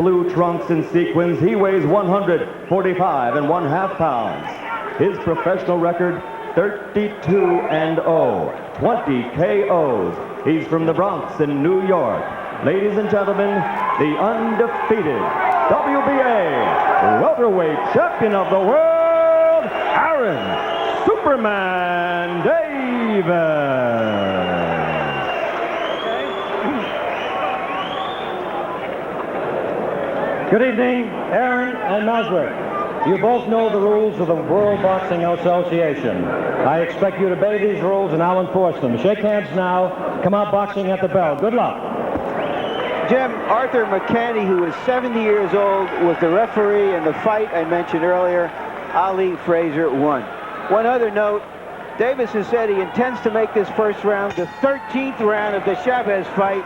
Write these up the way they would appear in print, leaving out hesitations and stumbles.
Blue trunks and sequins. He weighs 145 and 1/2 pounds. His professional record, 32-0, 20 KOs. He's from the Bronx in New York. Ladies and gentlemen, the undefeated WBA welterweight champion of the world, Aaron Superman Davis. Good evening, Aaron and Meldrick. You both know the rules of the World Boxing Association. I expect you to obey these rules, and I'll enforce them. Shake hands now. Come out boxing at the bell. Good luck. Jim, Arthur McCanty, who is 70 years old, was the referee in the fight I mentioned earlier. Ali Frazier won. One other note, Davis has said he intends to make this first round the 13th round of the Chavez fight.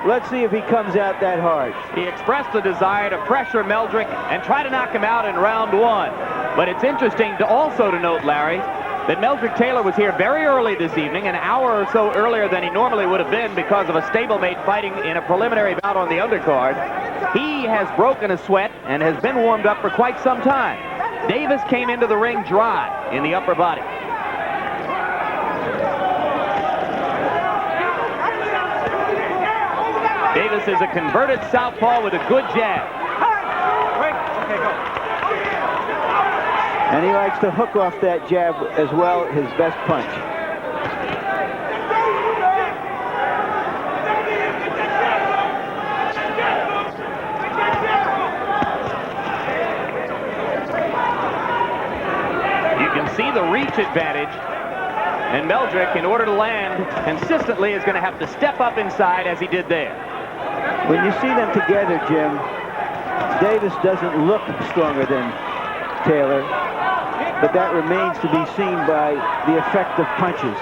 Let's see if he comes out that hard. He expressed the desire to pressure Meldrick and try to knock him out in round one. But it's interesting to also to note, Larry, that Meldrick Taylor was here very early this evening, an hour or so earlier than he normally would have been because of a stablemate fighting in a preliminary bout on the undercard. He has broken a sweat and has been warmed up for quite some time. Davis came into the ring dry in the upper body. Davis is a converted southpaw with a good jab. And he likes to hook off that jab as well, his best punch. You can see the reach advantage. And Meldrick, in order to land consistently, is going to have to step up inside as he did there. When you see them together, Jim, Davis doesn't look stronger than Taylor, but that remains to be seen by the effect of punches.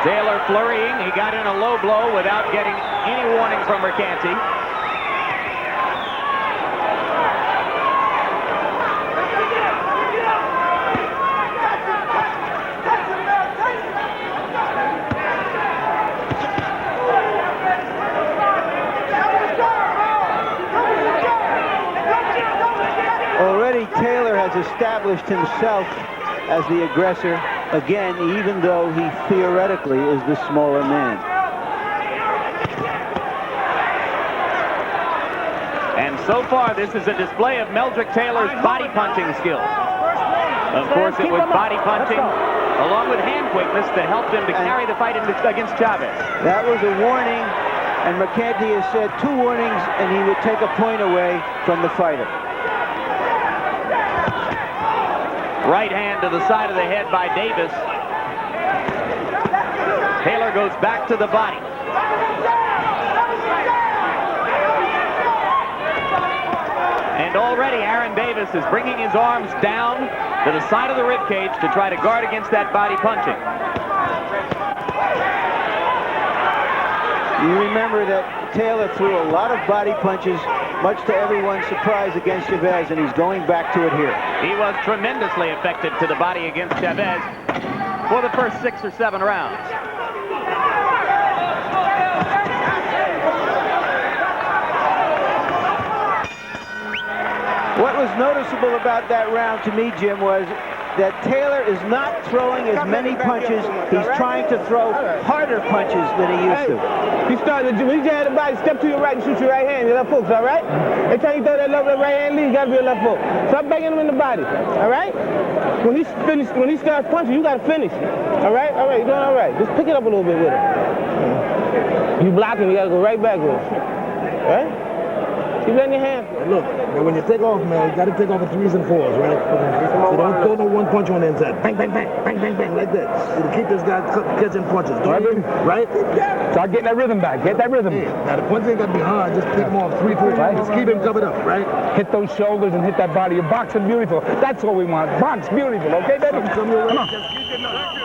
Taylor flurrying. He got in a low blow without getting any warning from McCanty. Already Taylor has established himself as the aggressor, again, even though he theoretically is the smaller man. And so far, this is a display of Meldrick Taylor's body punching skills. Of course, it was body punching along with hand quickness that helped him to carry the fight against Chavez. That was a warning, and McCanty has said 2 warnings, and he would take a point away from the fighter. Right hand to the side of the head by Davis. Taylor goes back to the body. And already Aaron Davis is bringing his arms down to the side of the rib cage to try to guard against that body punching. You remember that Taylor threw a lot of body punches, much to everyone's surprise, against Chavez, and he's going back to it here. He was tremendously effective to the body against Chavez for the first 6 or 7 rounds. What was noticeable about that round to me, Jim, was that Taylor is not throwing as many punches. He's trying to throw harder punches than he used to. You start when you jab the body, step to your right and shoot your right hand, your left hook, all right? Every time you throw that left right hand lead, you gotta be a left hook. Stop banging him in the body, all right? When he starts punching, you gotta finish. All right, you're doing all right. Just pick it up a little bit with him. You block him, you gotta go right back with him. All right? Keep letting your hand. Look, when you take off, man, you got to take off in 3s and 4s, right? So don't throw no one punch on the inside. Bang, bang, bang, bang, bang, bang, like that. It'll keep this guy catching punches. Right? Start getting that rhythm back. Get that rhythm. Yeah. Now, the punch ain't got to be hard. Just pick him off 3, 4 times. Just keep him covered up, right? Hit those shoulders and hit that body. You're boxing beautiful. That's what we want. Box beautiful, okay, baby? Come your way. Come on. Just keep it up.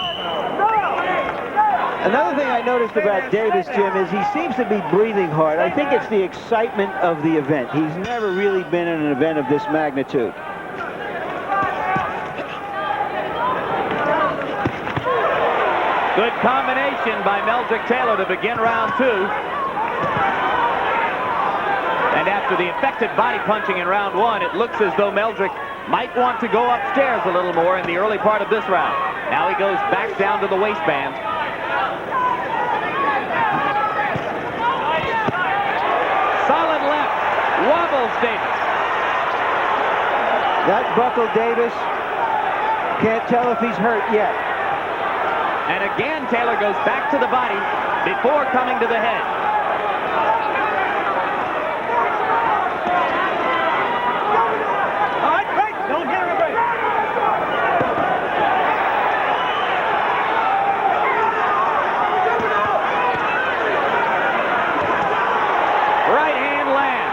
Another thing I noticed about Davis, Jim, is he seems to be breathing hard. I think it's the excitement of the event. He's never really been in an event of this magnitude. Good combination by Meldrick Taylor to begin round 2. And after the effective body punching in round 1, it looks as though Meldrick might want to go upstairs a little more in the early part of this round. Now he goes back down to the waistband. Solid left. Wobbles Davis. That buckled Davis. Can't tell if he's hurt yet. And again, Taylor goes back to the body before coming to the head. All right, break. Don't get him a break. Right hand lands.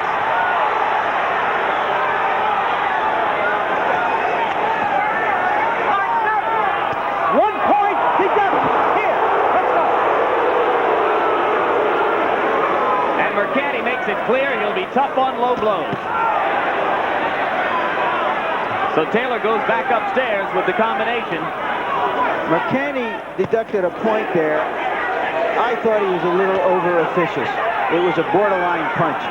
Mercante makes it clear he'll be tough on low blows. So Taylor goes back upstairs with the combination. Mercante deducted a point there. I thought he was a little over-officious. It was a borderline punch.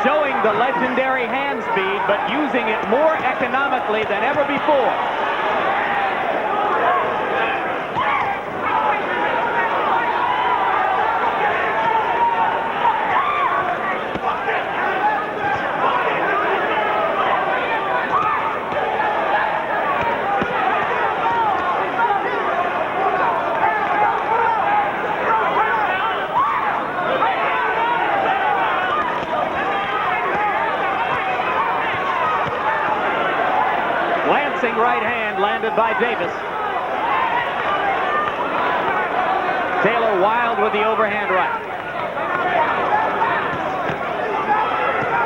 Showing the legendary hand speed, but using it more economically than ever before. Right hand landed by Davis. Taylor wild with the overhand right.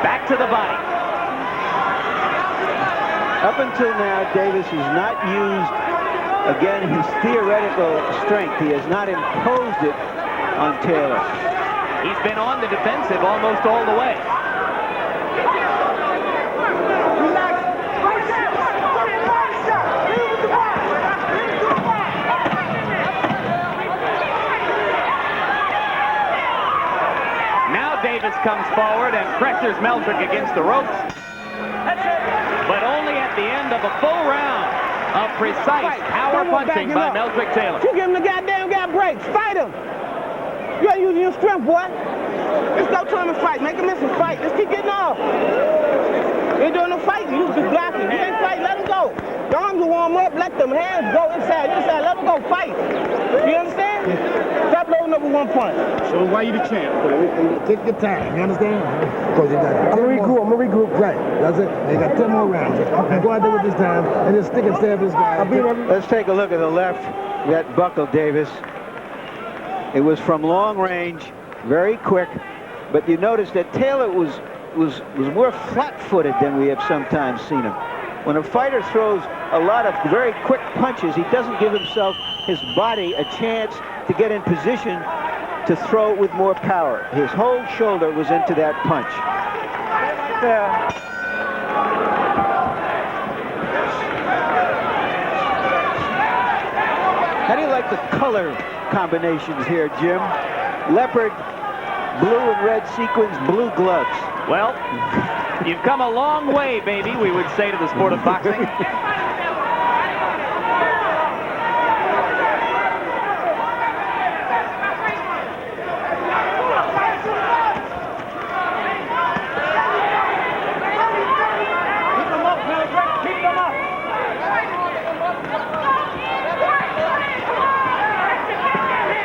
Back to the body. Up until now, Davis has not used, again, his theoretical strength. He has not imposed it on Taylor. He's been on the defensive almost all the way. Davis comes forward and pressures Meldrick against the ropes. But only at the end of a full round of precise power punching by Meldrick Taylor. You give him the goddamn guy breaks. Fight him. You ain't using your strength, boy. Let's go to him and fight. Make him miss a fight. Let's keep getting off. You ain't doing no fighting. You just blocking. You ain't fighting. Let him go. The arms will warm up. Let them hands go inside. Let them go fight. You understand? Stop loading up with one punch. So why you the champ? Take your time. You understand? Because you got I'm gonna regroup. Right. That's it. You got 10 more rounds. Go out there with this time and just stick and stab this guy. Let's take a look at the left. That buckled Davis. It was from long range, very quick. But you notice that Taylor was more flat-footed than we have sometimes seen him. When a fighter throws a lot of very quick punches, he doesn't give himself, his body, a chance to get in position to throw it with more power. His whole shoulder was into that punch. How do you like the color combinations here, Jim? Leopard, blue and red sequins, blue gloves. Well, you've come a long way, baby, we would say to the sport of boxing.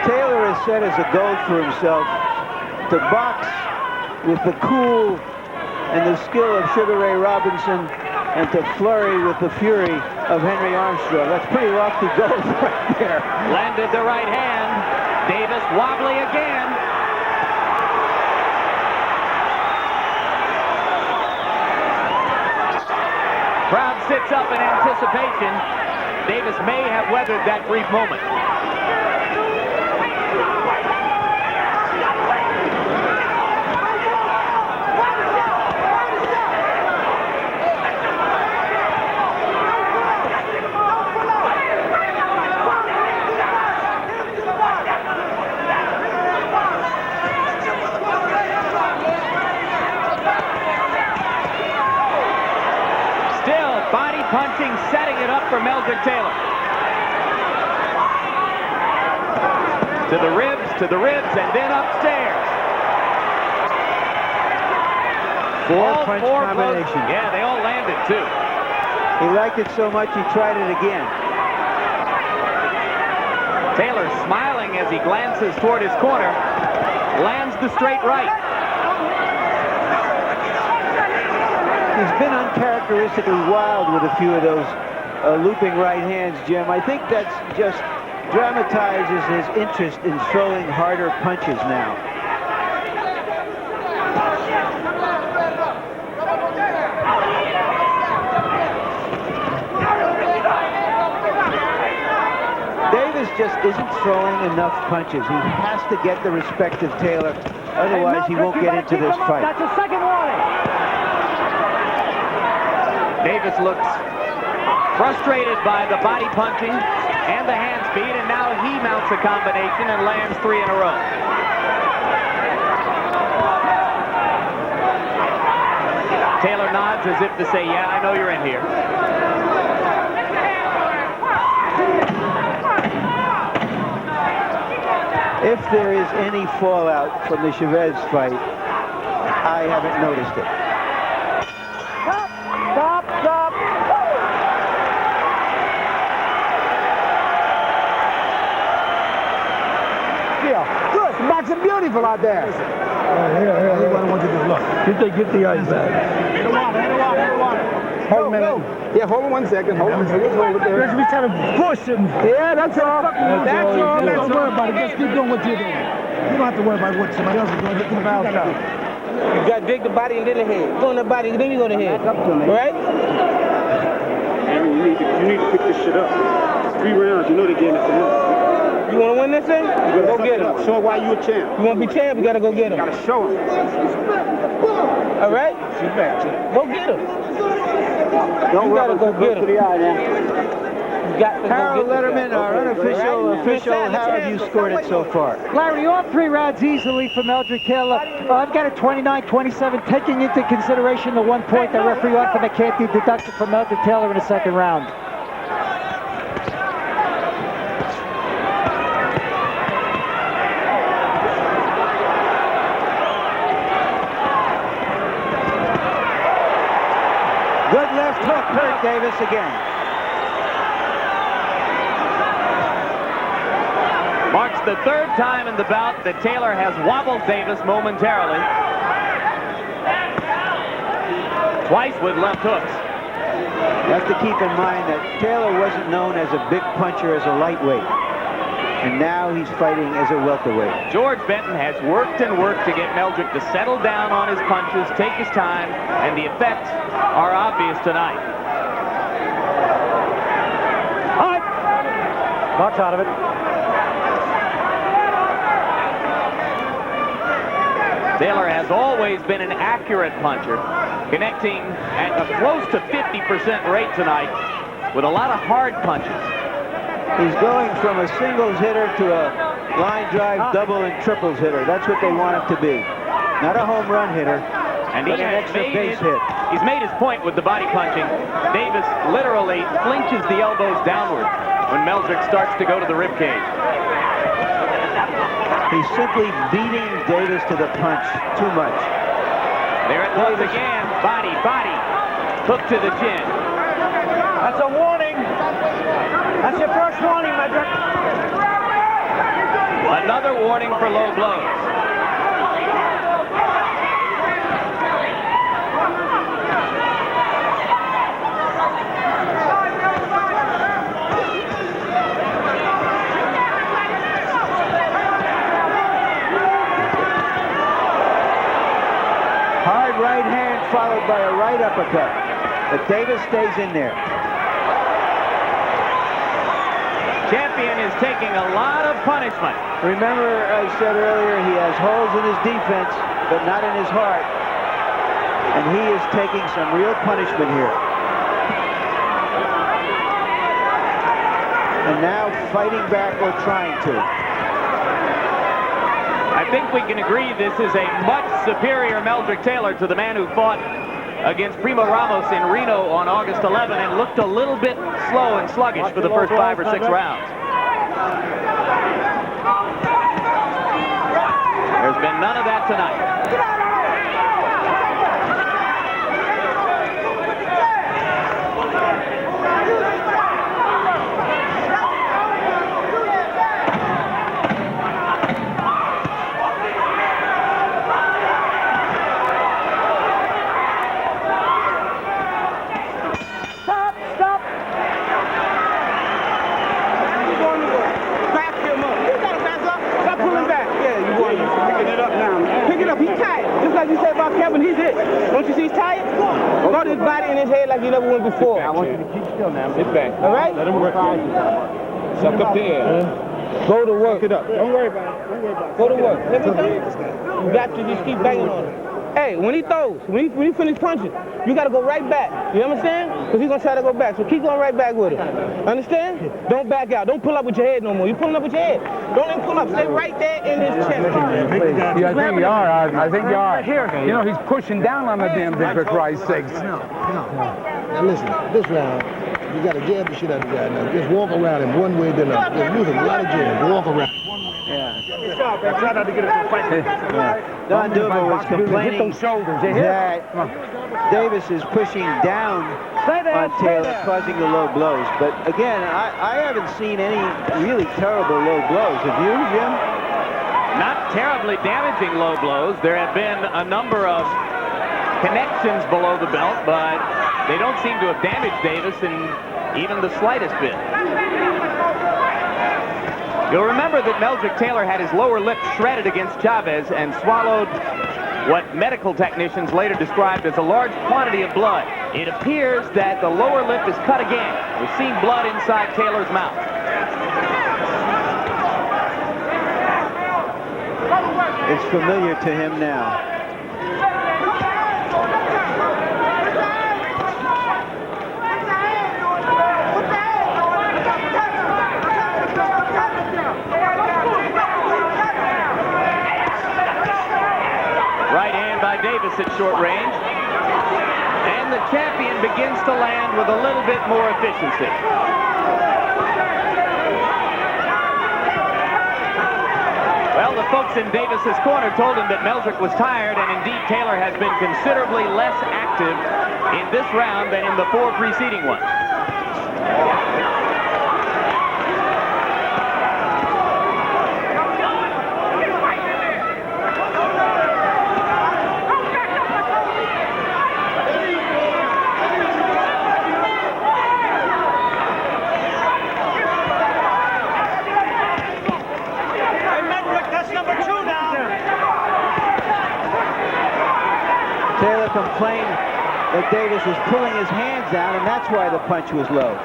Taylor has set as a goal for himself to box with the cool and the skill of Sugar Ray Robinson and to flurry with the fury of Henry Armstrong. That's pretty lofty goals right there. Landed the right hand. Davis wobbly again. Crowd sits up in anticipation. Davis may have weathered that brief moment. to the ribs, and then upstairs. Four-punch Four combination. blows. Yeah, they all landed, too. He liked it so much he tried it again. Taylor smiling as he glances toward his corner. Lands the straight right. He's been uncharacteristically wild with a few of those looping right hands, Jim. I think that's just dramatizes his interest in throwing harder punches now. Davis just isn't throwing enough punches. He has to get the respect of Taylor. Otherwise, he won't get into this fight. That's a second warning. Davis looks frustrated by the body punching and the hand speed, and now he mounts a combination and lands 3 in a row. Taylor nods as if to say, yeah, I know you're in here. If there is any fallout from the Chavez fight, I haven't noticed it. Stop. Yeah, good. Boxing beautiful out there. Here. What I want you to do. Look. Get the ice back. Hit the water. Hold a minute. Yeah, hold on 1 second. Hold it there. Let's be trying to push him. Yeah, that's all. That's all. Don't worry about it. Just keep doing what you're doing. You don't have to worry about what somebody else is doing. Get the valve out. You got to dig the body and then the head. Go in the body, then you go to the head. Right? You need to pick this shit up. It's 3 rounds. You know the game is to win. You want to win this thing? Go get him. Show why you a champ. You want to be champ? You got to go get him. You gotta show him. All right? She's back, champ. Go get him. Don't You got to go get him. the eye now. You got to Harold go get him. Letterman, our unofficial official. How have you scored it so far? Larry, all 3 rounds easily for Meldrick Taylor. I've got a 29-27, taking into consideration the 1 point that referee offered that can't be deducted from Meldrick Taylor in the 2nd round. Good left hook hurt Davis again. Marks the 3rd time in the bout that Taylor has wobbled Davis momentarily. Twice with left hooks. You have to keep in mind that Taylor wasn't known as a big puncher as a lightweight. And now he's fighting as a welterweight. George Benton has worked and worked to get Meldrick to settle down on his punches, take his time, and the effects are obvious tonight. All right. Box out of it. Taylor has always been an accurate puncher, connecting at a close to 50% rate tonight with a lot of hard punches. He's going from a singles hitter to a line drive, double, and triples hitter. That's what they want him to be. Not a home run hitter, And but he an has extra made base his, hit. he's made his point with the body punching. Davis literally flinches the elbows downward when Meldrick starts to go to the rib cage. He's simply beating Davis to the punch too much. There it was again. Body. Hook to the chin. That's a warning. That's your first warning, Meldrick. Another warning for low blows. Hard right hand followed by a right uppercut. But Davis stays in there. Champion is taking a lot of punishment. Remember, I said earlier, he has holes in his defense, but not in his heart. And he is taking some real punishment here. And now fighting back or trying to. I think we can agree this is a much superior Meldrick Taylor to the man who fought against Primo Ramos in Reno on August 11 and looked a little bit slow and sluggish for the first 5 or 6 rounds. been none of that tonight. Like you said about Kevin, he's it. Don't you see he's tired? Go to his body and his head like you never went before. I want you to keep still now. Sit back. All right? Let him work. Suck up the air. Go to work. It up. Don't worry about it. Don't worry about it. Go to work. You got to just keep banging on him. Hey, when he throws, when he finish punching, you got to go right back. You understand? Because he's going to try to go back. So keep going right back with him. Understand? Don't back out. Don't pull up with your head no more. You're pulling up with your head. Don't even pull up. Stay right there in his chest. Yeah, I think you are. I think you are. You know, he's pushing down on the damn thing, for Christ's sakes. No. Now listen, this round, you got to jab the shit out of the guy now. Just walk around him one way, then another. Just use a lot of jabs. Walk around. Try not to get into a fight. Don Duva was complaining that Davis is pushing down on Taylor, causing the low blows. But again, I haven't seen any really terrible low blows. Have you, Jim? Not terribly damaging low blows. There have been a number of connections below the belt, but they don't seem to have damaged Davis in even the slightest bit. You'll remember that Meldrick Taylor had his lower lip shredded against Chavez and swallowed what medical technicians later described as a large quantity of blood. It appears that the lower lip is cut again. We're seeing blood inside Taylor's mouth. It's familiar to him now. Right hand by Davis at short range. And the champion begins to land with a little bit more efficiency. Well, the folks in Davis's corner told him that Meldrick was tired, and indeed Taylor has been considerably less active in this round than in the 4 preceding ones. Taylor complained that Davis was pulling his hands down, and that's why the punch was low.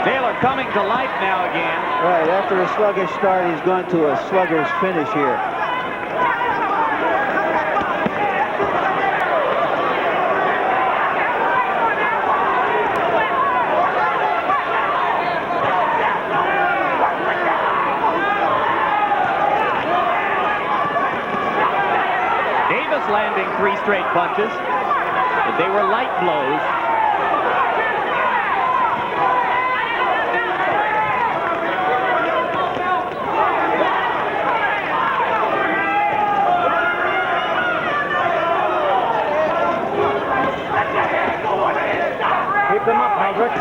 Taylor coming to life now again. Right, after a sluggish start, he's gone to a sluggish finish here. Landing 3 straight punches, but they were light blows. Keep them up, Meldrick.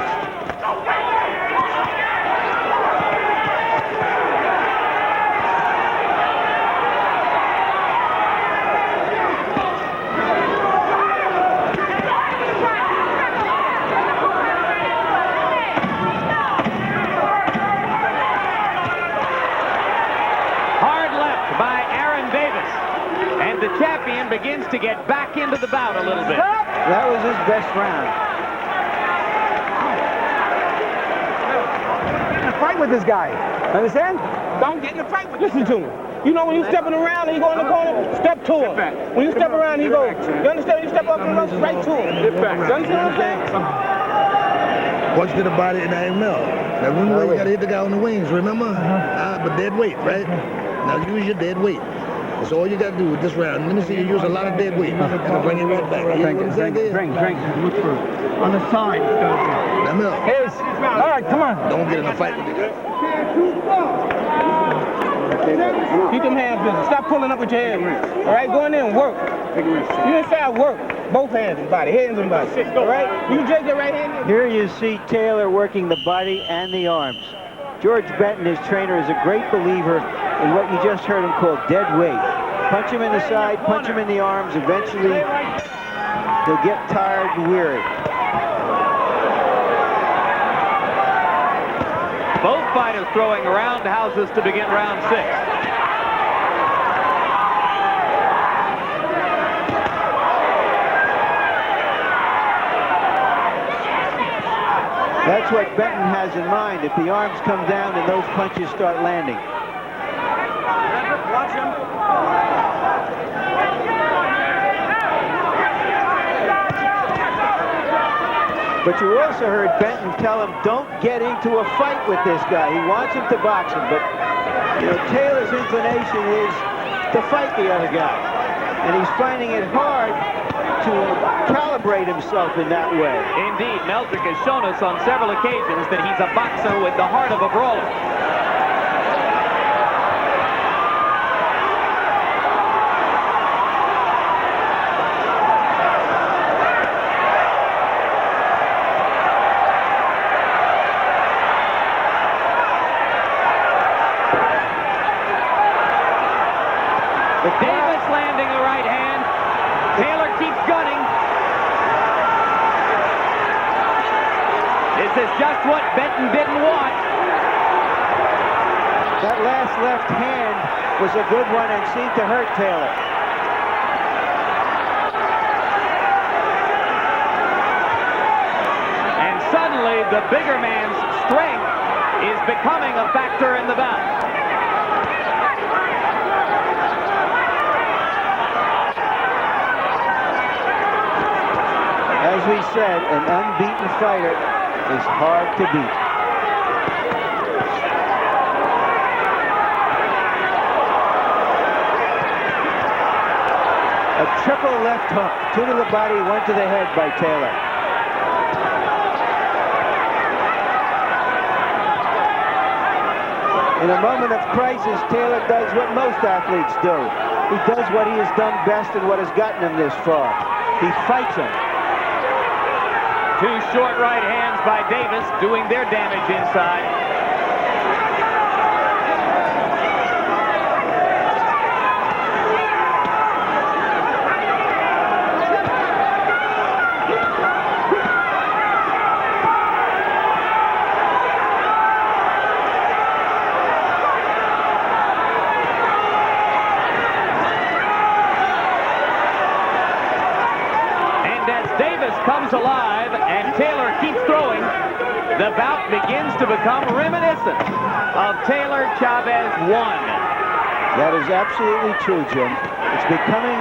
The champion begins to get back into the bout a little bit. That was his best round. Get in a fight with this guy. Understand? Don't get in a fight with him. Listen to me. You know when you're stepping around and you go in the corner, step to him. When you step around, he goes. You understand? When you step up and rush right to him. You understand what I'm saying? Punch to the body and I ain't melt. Now remember, you gotta hit the guy on the wings, remember? But dead weight, right? Now use your dead weight. That's all you got to do with this round. Let me see you use a lot of dead weight. It'll bring you right back. Drink. Look for on the side. Now, Mel. All right, come on. Don't get in a fight with the guy. Keep them hands busy. Stop pulling up with your hands. All right, go in there and work. You inside work. Both hands and body, hands and body. All right? You drag your right hand in. Here you see Taylor working the body and the arms. George Benton, his trainer, is a great believer in what you just heard him call dead weight. Punch him in the side, punch him in the arms. Eventually, he'll get tired and weary. Both fighters throwing roundhouses to begin round 6. That's what Benton has in mind. If the arms come down and those punches start landing. Watch him. But you also heard Benton tell him, don't get into a fight with this guy. He wants him to box him, but you know, Taylor's inclination is to fight the other guy. And he's finding it hard to calibrate himself in that way. Indeed, Meldrick has shown us on several occasions that he's a boxer with the heart of a brawler. Davis landing a right hand. Taylor keeps gunning. This is just what Benton didn't want. That last left hand was a good one and seemed to hurt Taylor. And suddenly the bigger man's strength is becoming a factor in the bout. As we said, an unbeaten fighter is hard to beat. A triple left hook, 2 to the body, 1 to the head by Taylor. In a moment of crisis, Taylor does what most athletes do. He does what he has done best and what has gotten him this far. He fights him. 2 short right hands by Davis doing their damage inside. And as Davis comes alive and Taylor keeps throwing, the bout begins to become reminiscent of Taylor Chavez 1. That is absolutely true, Jim. It's becoming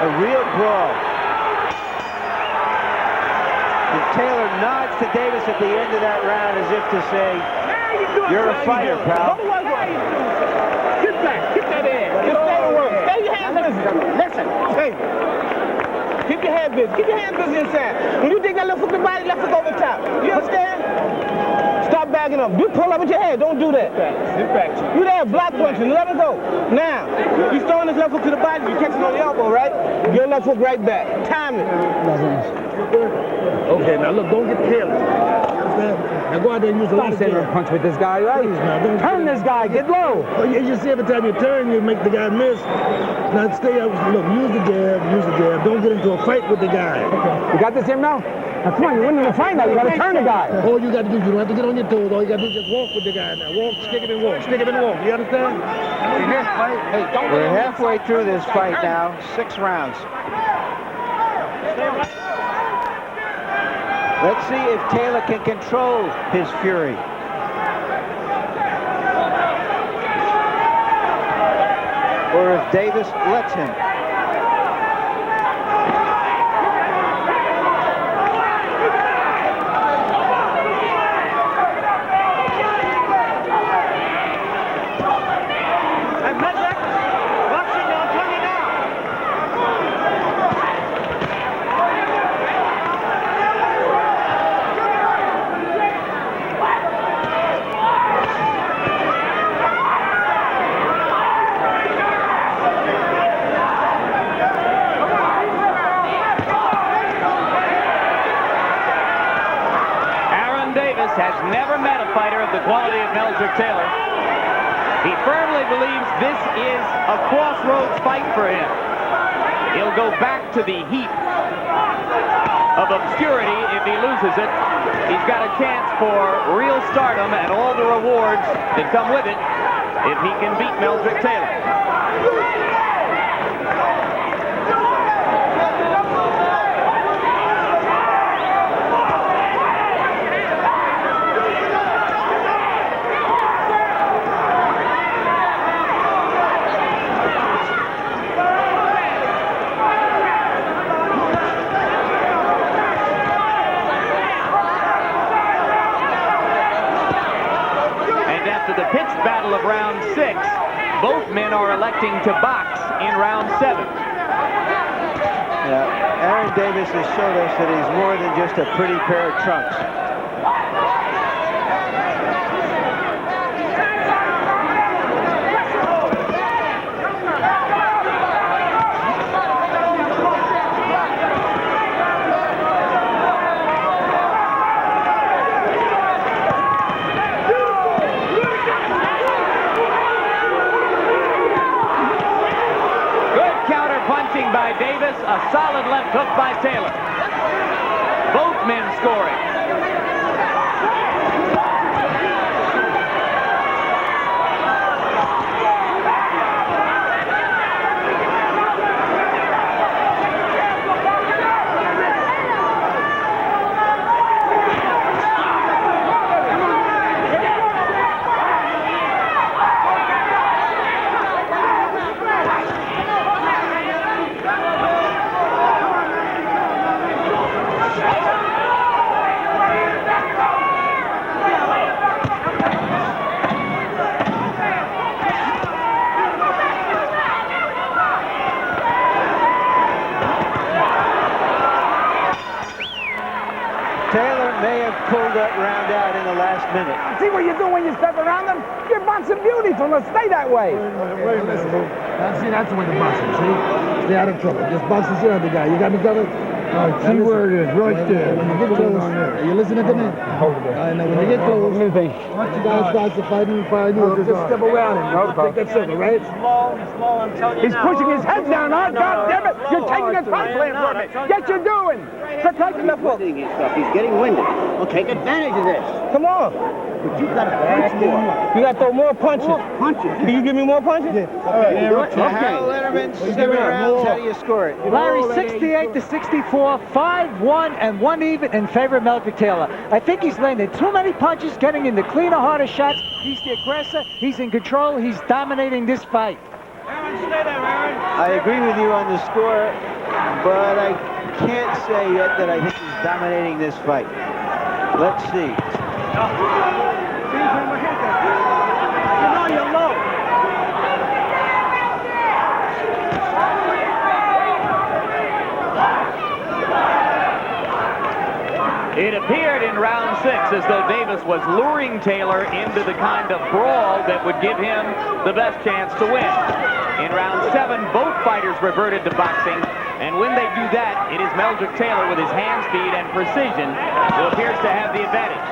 a real brawl. And Taylor nods to Davis at the end of that round as if to say, you're a fighter, pal. Get back. Get that in. Just stay to work. Stay your hands busy. Listen. Hey. Keep your head busy. Keep your hands busy inside. When you dig that left hook to the body, left hook over top. You understand? Stop backing up. Do pull up with your head. Don't do that. Sit back. You there, block punching. Let him go. Now, he's throwing his left hook to the body. You catch him on the elbow, right? Your left hook right back. Time it. Okay, now look, don't get careless. You understand? Now go out there and use a lot of jab. Punch with this guy, right? Turn this guy, get low. Oh, you see, every time you turn, you make the guy miss. Now stay up. Look, use the jab. Don't get into a fight with the guy. You got this here now? Now come on, you're winning the fight now. You got to turn the guy. All you got to do, you don't have to get on your toes. All you got to do is just walk with the guy now. Walk, stick him and walk. Stick him and walk. You understand? We're halfway through this fight now. 6 rounds. Let's see if Taylor can control his fury. Or if Davis lets him. Hey, Meldrick, boxing on 28. Aaron Davis has never met a fighter of the quality of Meldrick Taylor. He firmly believes this is a crossroads fight for him. He'll go back to the heap of obscurity if he loses it. He's got a chance for real stardom and all the rewards that come with it if he can beat Meldrick Taylor. The pitched battle of round 6, both men are electing to box in round 7. Yeah, Aaron Davis has showed us that he's more than just a pretty pair of trunks. By Davis, a solid left hook by Taylor. Both men scoring. Pulled that round out in the last minute. See what you do when you step around them? You're boxing beautiful. Let's stay that way. Wait a minute. See, that's the way to box him, see? Stay out of trouble. Just box the shit out of the guy. You got me covered? See where it is, right there. When you get close, are you listening to me? Hold it. I know. When you get close, once you guys start to fight you just step around him. Take that circle, right? Slow, I'm telling you. He's pushing his head down, huh? God damn it! You're taking a time plan from me. Yes, you're doing. Protecting the foot. He's getting winded. Well, take advantage of this. Come on. But you've got to punch more. You got to throw more punches. Punches. Can you give me more punches? Yeah. Okay. Harold Letterman, 7 rounds. How do you score it? Larry, 68 to 64, 5-1 and 1 even in favor of Meldrick Taylor. I think he's landing too many punches, getting into cleaner, harder shots. He's the aggressor. He's in control. He's dominating this fight. Aaron, stay there, Aaron. I agree with you on the score, but I can't say yet that I think he's dominating this fight. Let's see. You're low. It appeared in round 6 as though Davis was luring Taylor into the kind of brawl that would give him the best chance to win. In round 7, both fighters reverted to boxing, and when they do that, it is Meldrick Taylor with his hand speed and precision who appears to have the advantage.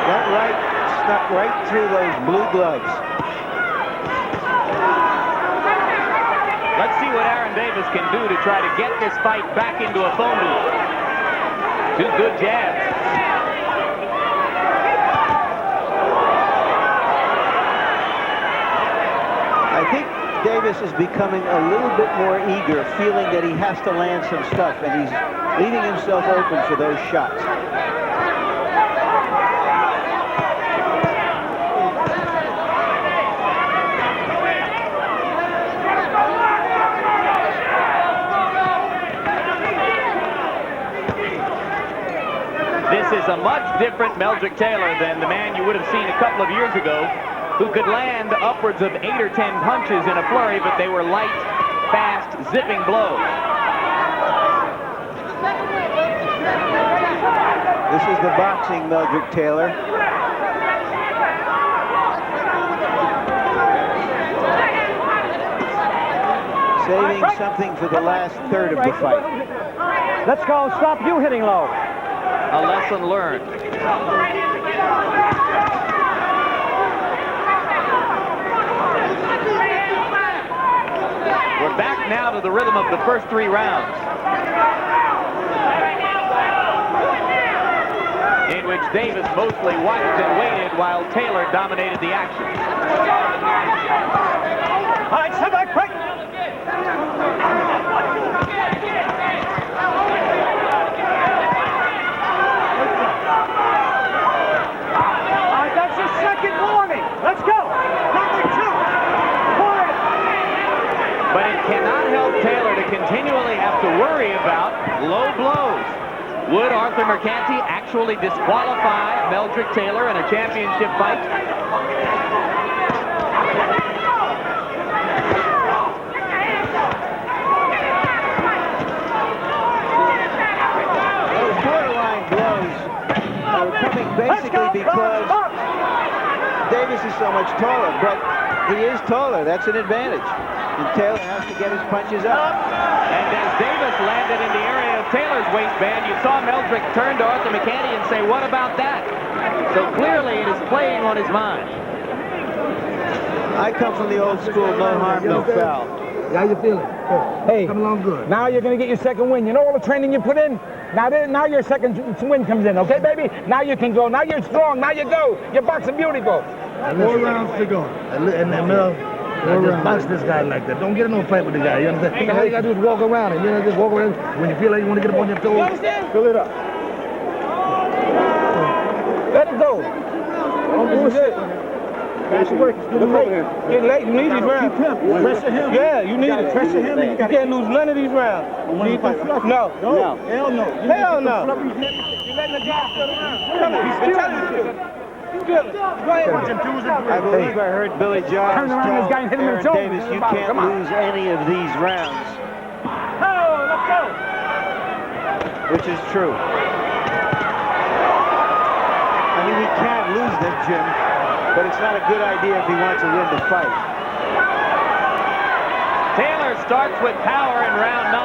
That right snuck right through those blue gloves. Let's see what Aaron Davis can do to try to get this fight back into a phone booth. 2 good jabs. I think Davis is becoming a little bit more eager, feeling that he has to land some stuff, and he's leaving himself open for those shots. This is a much different Meldrick Taylor than the man you would have seen a couple of years ago, who could land upwards of 8 or 10 punches in a flurry, but they were light, fast, zipping blows. This is the boxing Meldrick Taylor. saving something for the last third of the fight. Let's go. Stop you hitting low. A lesson learned. We're back now to the rhythm of the first 3 rounds, in which Davis mostly watched and waited while Taylor dominated the action. All right, step back, quick. All right, that's your second warning. Let's go. Number 2. Quiet. But it cannot help Taylor to continually have to worry about low blows. Would Arthur Mercanti actually disqualify Meldrick Taylor in a championship fight? Those borderline blows are coming basically because Davis is so much taller, but he is taller. That's an advantage. And Taylor has to get his punches up. And as Davis landed in the area of Taylor's waistband, you saw Meldrick turn to Arthur Mercanti and say, what about that? So clearly it is playing on his mind. I come from the old school, no harm, no foul. How you feeling? Hey, Coming along good. now you're going to get your second win. You know all the training you put in? Now your second win comes in, okay, baby? Now you can go. Now you're strong. Now you go. You're boxing beautiful. 4 rounds to go. And Mel, just box this guy like that. Don't get in no fight with the guy. You understand? All you got to do is walk around and just walk around. When you feel like you want to get up on your toes, You understand? fill it up. Let it go. Don't do shit. Fast work. Get late. You need these rounds. Pressure him. Yeah, you need it. Pressure him. You can't lose none of these rounds. No. Hell no. Hell no. You're letting the guy still around. Come on. He's still around. Go ahead. I believe I heard Billy Giles Turn around this guy and hit him in the tell shoulder. Aaron Davis, you Come can't on. lose any of these rounds, Oh, let's go. which is true. I mean, he can't lose them, Jim, but it's not a good idea if he wants to win the fight. Taylor starts with power in round 9.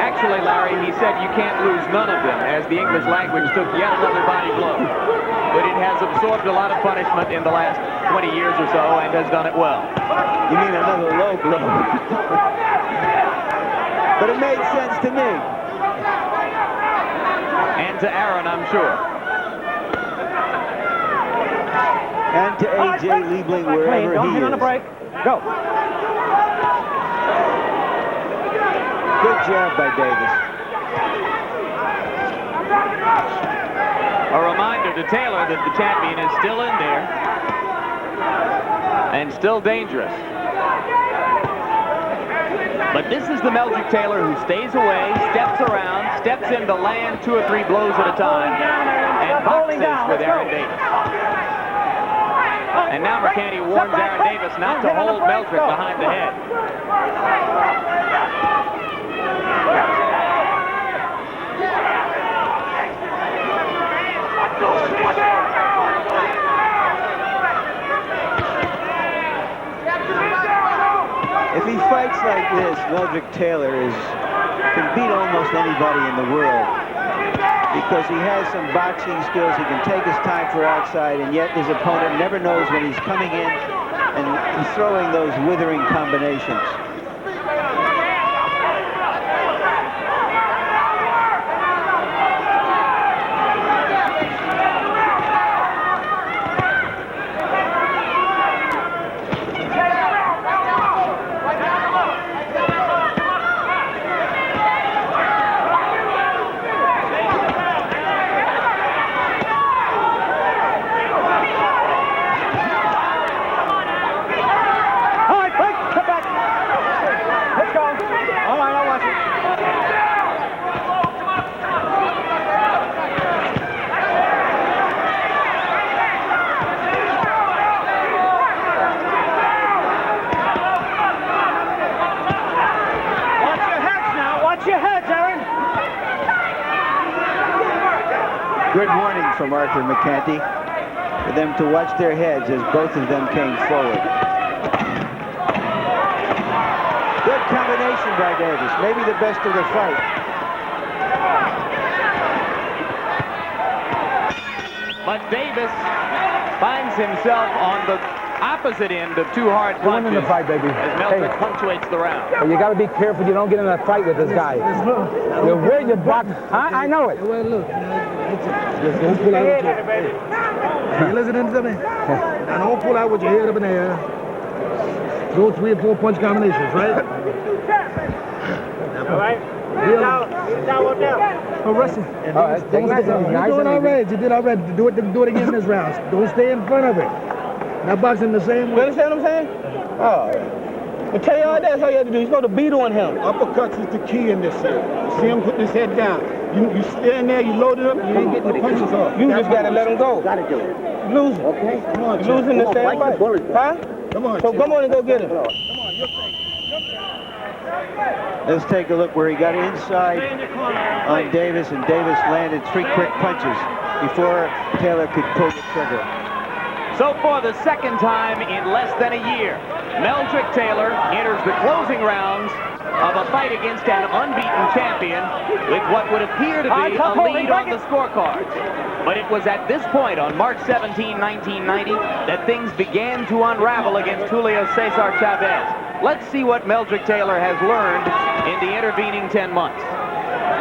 Actually, Larry, he said you can't lose none of them, as the English language took yet another body blow. But it has absorbed a lot of punishment in the last 20 years or so and has done it well. You mean another low blow? But it made sense to me. And to Aaron, I'm sure. And to A.J. Liebling, wherever Don't he hit on the is. break. Go. Good job by Davis. A reminder to Taylor that the champion is still in there and still dangerous. But this is the Meldrick Taylor who stays away, steps around, steps in to land 2 or 3 blows at a time, and boxes with Aaron Davis. And now Mercanti warns Aaron Davis not to hold Meldrick behind the head. If he fights like this, Meldrick Taylor can beat almost anybody in the world because he has some boxing skills. He can take his time for outside, and yet his opponent never knows when he's coming in and throwing those withering combinations. Good morning, from Arthur McCanty for them to watch their heads as both of them came forward. Good combination by Davis, maybe the best of the fight. But Davis finds himself on the opposite end of two hard You're winning punches the fight, baby. as Meldrick punctuates the round. Hey, you got to be careful you don't get in a fight with this guy. The way you box, I know it. Well, look, just don't pull out with your head. You listening to me? Now don't pull out with your head up in the air. Throw 3 or 4 punch combinations, right? All right. Oh, Rusty. All right, Don't nice stay. and You're nice doing and all easy. right. You did all right. Do it again in this round. Don't stay in front of it. Now boxing the same You way. understand what I'm saying? Oh. But tell you all that's all you have to do. You're supposed to beat on him. Uppercuts is the key in this here. See him put his head down. You stand there, you load it up, you ain't getting the punches off. You just got to let him go. Gotta do it. You're losing. Okay? Come on, You're losing the same fight. Huh? Come on, So come on and go get him. Let's take a look where he got inside on Davis, and Davis landed 3 quick punches before Taylor could pull the trigger. So for the second time in less than a year, Meldrick Taylor enters the closing rounds of a fight against an unbeaten champion with what would appear to be a lead on the scorecards. But it was at this point on March 17, 1990, that things began to unravel against Julio Cesar Chavez. Let's see what Meldrick Taylor has learned in the intervening 10 months.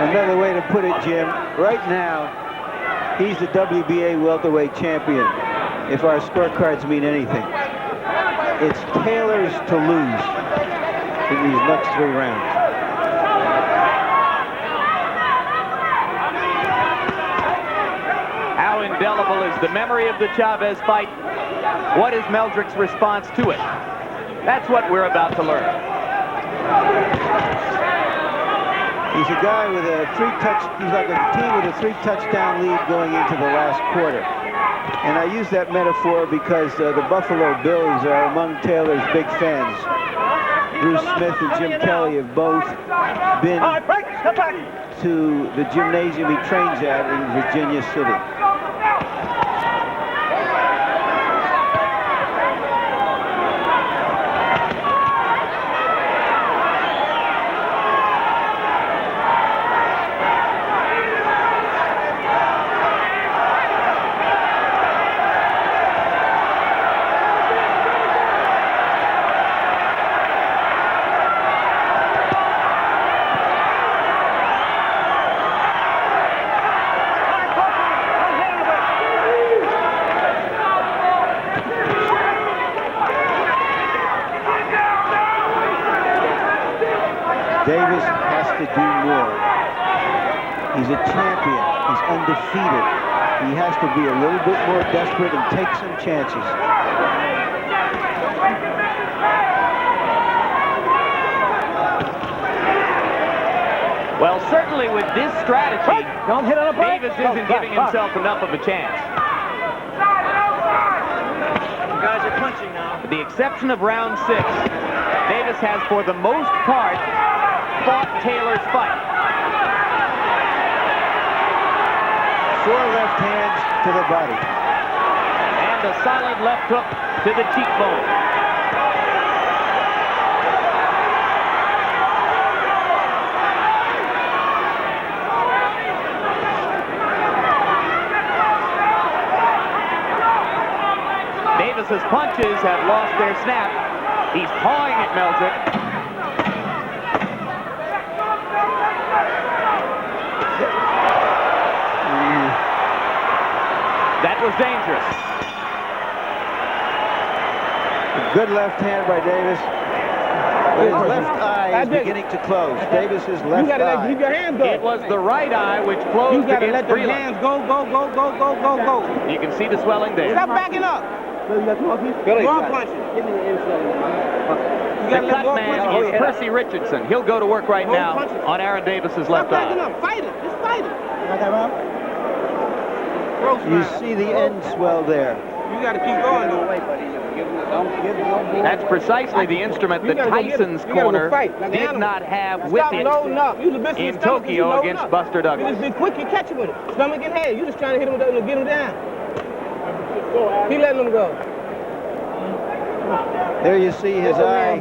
Another way to put it, Jim, right now, he's the WBA welterweight champion, if our scorecards mean anything. It's Taylor's to lose in these next 3 rounds. How indelible is the memory of the Chavez fight? What is Meldrick's response to it? That's what we're about to learn. He's a guy with a he's like a team with a 3-touchdown lead going into the last quarter. And I use that metaphor because the Buffalo Bills are among Taylor's big fans. Bruce Smith and Jim Kelly have both been to the gymnasium he trains at in Virginia City. Davis has to do more. He's a champion. He's undefeated. He has to be a little bit more desperate and take some chances. Well, certainly with this strategy, Don't hit on a break. Davis isn't giving himself enough of a chance. You guys are punching now. With the exception of round 6, Davis has, for the most part, fought Taylor's fight. 4 left hands to the body. And a solid left hook to the cheekbone. Davis's punches have lost their snap. He's pawing at Meldrick. That was dangerous. A good left hand by Davis. But his left eye is beginning to close. Davis's left You got to eye. keep your hands go. It was the right eye which closed You got to against let the Breland. hands go, go, go, go, go, go, go. You can see the swelling there. Stop backing up. Billy, Go on punching. give me the inside. You The got to let cut go man punching. is Percy Richardson. He'll go to work right Go now punch it. on Aaron Davis's Stop left backing eye. up. Fight it. Just fight it. You see the end swell there. You got to keep going. That's precisely the instrument that Tyson's corner did not have with it in Tokyo against Buster Douglas. You just be quick and catch him with it. Stomach and head. You just trying to hit him with it and get him down. He letting him go. There you see his eye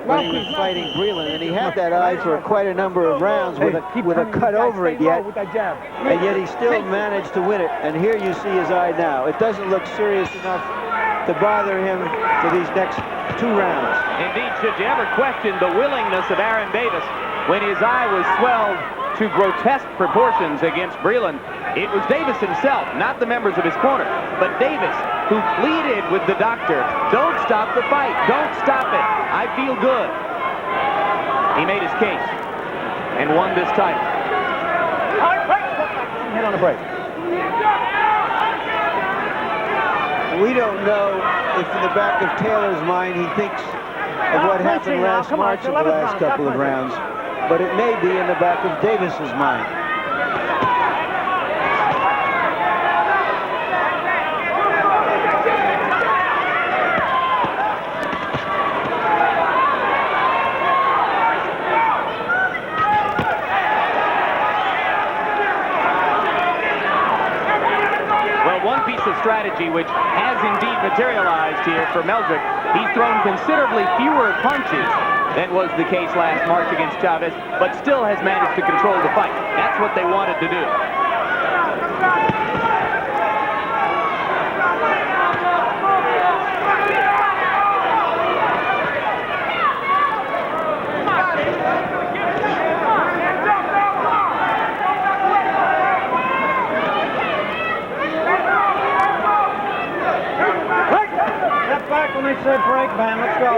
when he was fighting Breland, and he had that eye for quite a number of rounds with a cut over it yet, and yet he still managed to win it. And here you see his eye now. It doesn't look serious enough to bother him for these next 2 rounds. Indeed, should you ever question the willingness of Aaron Davis when his eye was swelled to grotesque proportions against Breland, it was Davis himself, not the members of his corner, but Davis who pleaded with the doctor, don't stop the fight, don't stop it, I feel good. He made his case and won this title. Hit on a break. We don't know if in the back of Taylor's mind he thinks of what happened last March in the last couple of rounds, but it may be in the back of Davis's mind. Strategy which has indeed materialized here for Meldrick. He's thrown considerably fewer punches than was the case last March against Chavez, but still has managed to control the fight. That's what they wanted to do. When they say break, man, let's go.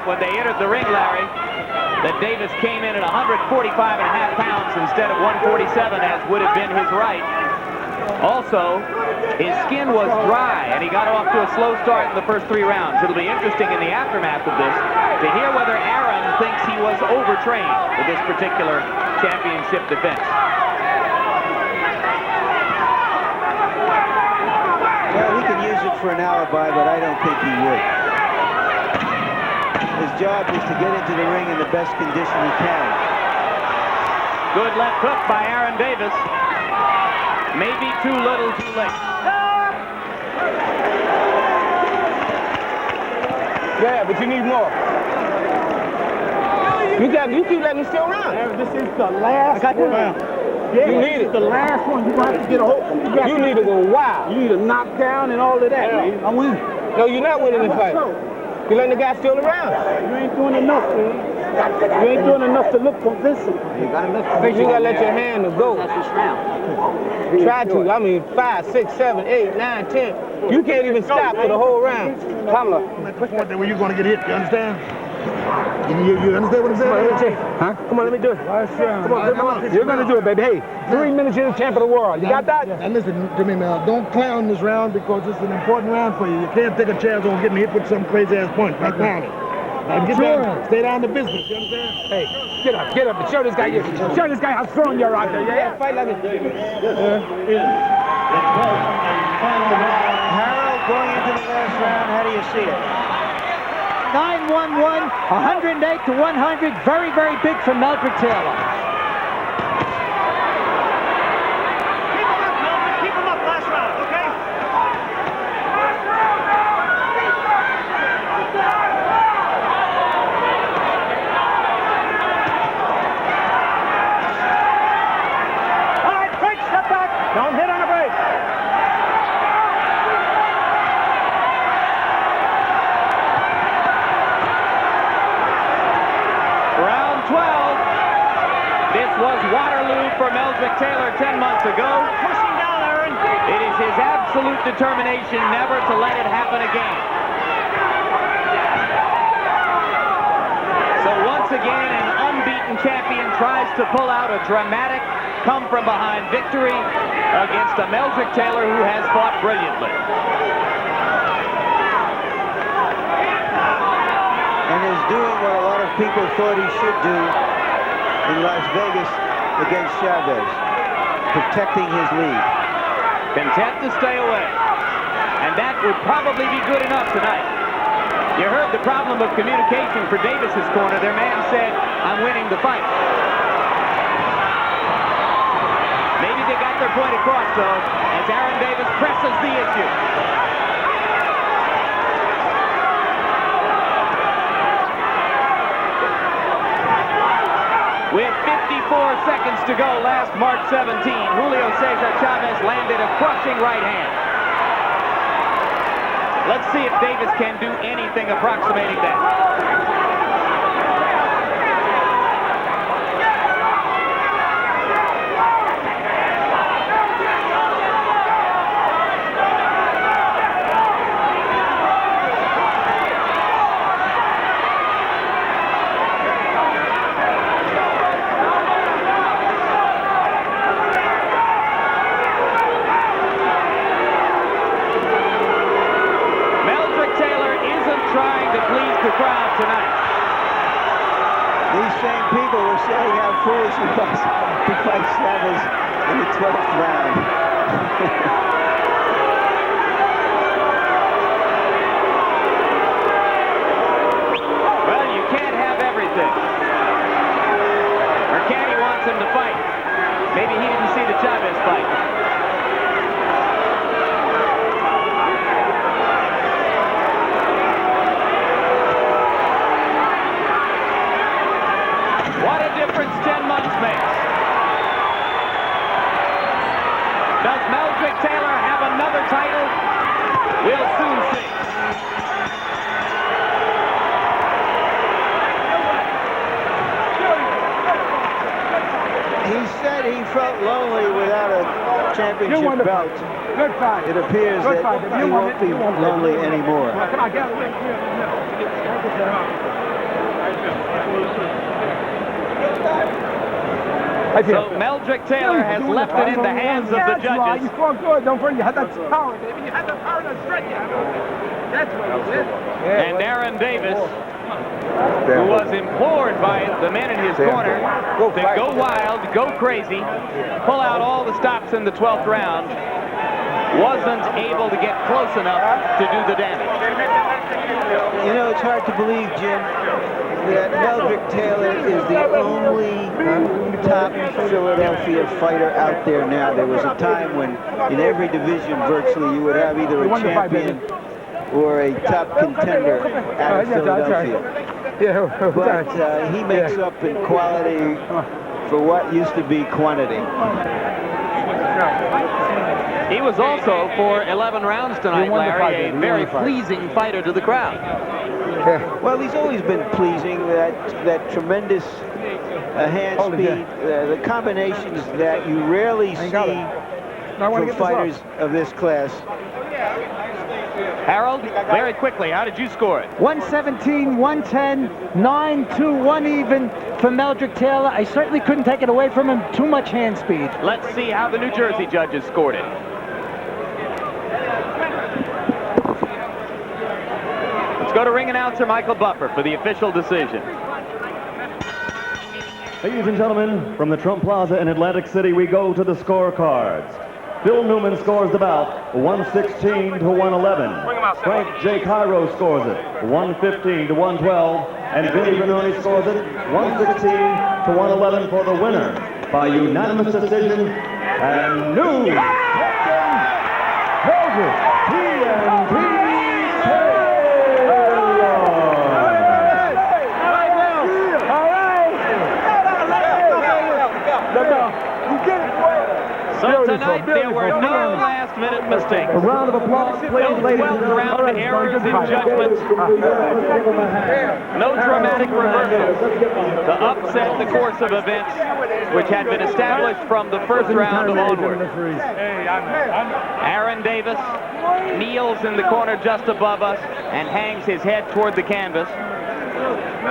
When they entered the ring, Larry, that Davis came in at 145.5 pounds instead of 147, as would have been his right. Also, his skin was dry, and he got off to a slow start in the first 3 rounds. It'll be interesting in the aftermath of this to hear whether Aaron thinks he was overtrained for this particular championship defense. Well, he can use it for an alibi, but I don't think he would. His job is to get into the ring in the best condition he can. Good left hook by Aaron Davis. Maybe too little, too late. Yeah, but you need more. You keep letting him still around. This is the last round. Yeah, you need it. The last one. You have to get a hold. You need to go wild. You need a knockdown and all of that, man. I'm winning. No, you're not winning the fight. You're letting the guy still around. You ain't doing enough, man. You ain't doing enough to look convincing. You gotta let your hand go. That's this round. Try to. I mean, 5, 6, 7, 8, 9, 10. You can't even stop for the whole round. Kamala. At this point, where you're going to get hit, you understand? You understand what I'm saying? Huh? Come on, let me do it. Come on, you're going to do it, baby. Hey, 3 minutes, you're the champ of the world. You got that? And listen to me now. Don't clown this round because it's an important round for you. You can't take a chance on getting hit with some crazy-ass punch. Not clowning. Get down, stay down to business. You understand? Hey, get up, and show this guy how strong you're out there. Yeah, fight like it. Harold, going into the last round, how do you see it? 9-1-1, 108 to 100. Very, very big for Meldrick Taylor. Keep him up last round, okay? All right, break, step back. Don't hit on the break. Taylor 10 months ago. Pushing down, Aaron. It is his absolute determination never to let it happen again. So once again, an unbeaten champion tries to pull out a dramatic come-from-behind victory against a Meldrick Taylor who has fought brilliantly. And is doing what a lot of people thought he should do in Las Vegas against Chavez, protecting his lead. Content to stay away. And that would probably be good enough tonight. You heard the problem of communication for Davis's corner. Their man said, I'm winning the fight. Maybe they got their point across, though, as Aaron Davis presses the issue. With 54 seconds to go, last March 17, Julio Cesar Chavez landed a crushing right hand. Let's see if Davis can do anything approximating that. The crowd tonight. These same people were saying how foolish it was to fight Chavez in the 12th round. Well, you can't have everything. Mercani wants him to fight. Maybe he didn't see the Chavez fight. What a difference 10 months makes. Does Meldrick Taylor have another title? We'll soon see. He said he felt lonely without a championship belt. Good fight. It appears Good that fight. he won't be lonely anymore. Come on, get it. So Meldrick Taylor has left it in the hands of the judges. You fought good. Don't forget, you had that power, baby. You had that power to strike you. That's what you did. And Aaron Davis, who was implored by the men in his corner to go wild, go crazy, pull out all the stops in the 12th round, wasn't able to get close enough to do the damage. You know, it's hard to believe, Jim, that Meldrick Taylor is the only top Philadelphia fighter out there now. There was a time when in every division virtually you would have either a champion or a top contender out of Philadelphia. But he makes up in quality for what used to be quantity. He was also, for 11 rounds tonight, Larry, a very pleasing fighter to the crowd. Well, he's always been pleasing, that tremendous hand speed, the combinations that you rarely see from fighters of this class. Harold, very quickly, how did you score it? 117, 110, 9-2, 1 even for Meldrick Taylor. I certainly couldn't take it away from him. Too much hand speed. Let's see how the New Jersey judges scored it. Let's go to ring announcer Michael Buffer for the official decision. Ladies and gentlemen, from the Trump Plaza in Atlantic City, we go to the scorecards. Phil Newman scores the bout 116 to 111. Frank J. Cairo scores it 115 to 112. And Vinny Benoni scores it 116 to 111 for the winner by unanimous decision. And new Meldrick TNT. So tonight, there were no last-minute mistakes. A round of applause, please, No ladies and 12th gentlemen. round All right, errors in Sergeant. judgments. No dramatic reversals to upset the course of events which had been established from the first round onward. Aaron Davis kneels in the corner just above us and hangs his head toward the canvas.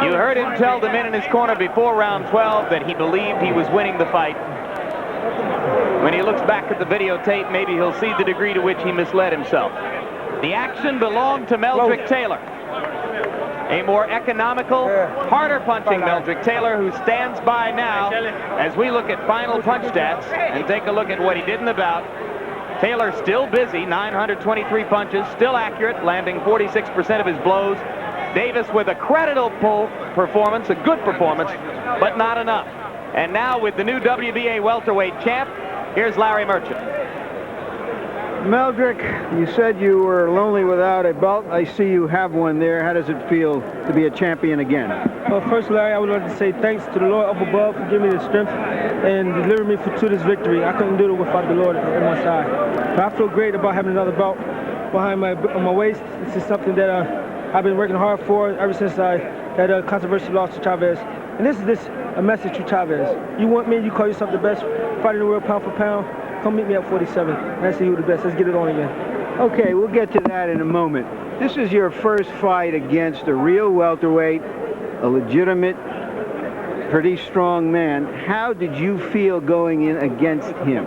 You heard him tell the men in his corner before round 12 that he believed he was winning the fight. When he looks back at the videotape, maybe he'll see the degree to which he misled himself. The action belonged to Meldrick Taylor. A more economical, harder punching Meldrick Taylor, who stands by now as we look at final punch stats and take a look at what he did in the bout. Taylor still busy, 923 punches, still accurate, landing 46% of his blows. Davis with a creditable performance, a good performance, but not enough. And now with the new WBA welterweight champ, here's Larry Merchant. Meldrick, you said you were lonely without a belt. I see you have one there. How does it feel to be a champion again? Well, first, Larry, I would like to say thanks to the Lord up above for giving me the strength and delivering me to this victory. I couldn't do it without the Lord at my side. But I feel great about having another belt behind on my waist. This is something that I've been working hard for ever since I had a controversial loss to Chavez. And this is a message to Chavez. You want me, you call yourself the best fighter in the world pound for pound. Come meet me at 47. Let's see who the best. Let's get it on again. Okay, we'll get to that in a moment. This is your first fight against a real welterweight, a legitimate, pretty strong man. How did you feel going in against him?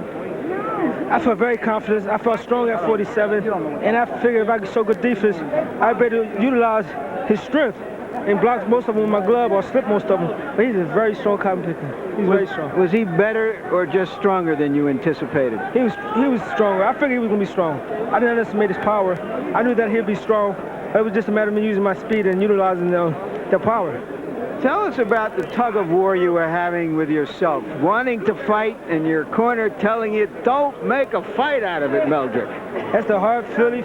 I felt very confident. I felt strong at 47, and I figured if I could show good defense, I'd better utilize his strength and block most of them with my glove or slip most of them. But he's a very strong competitor. He's very strong. Was he better or just stronger than you anticipated? He was stronger. I figured he was going to be strong. I didn't underestimate his power. I knew that he'd be strong. It was just a matter of me using my speed and utilizing the power. Tell us about the tug of war you were having with yourself, wanting to fight and your corner telling you, don't make a fight out of it, Meldrick. That's the hard, Philly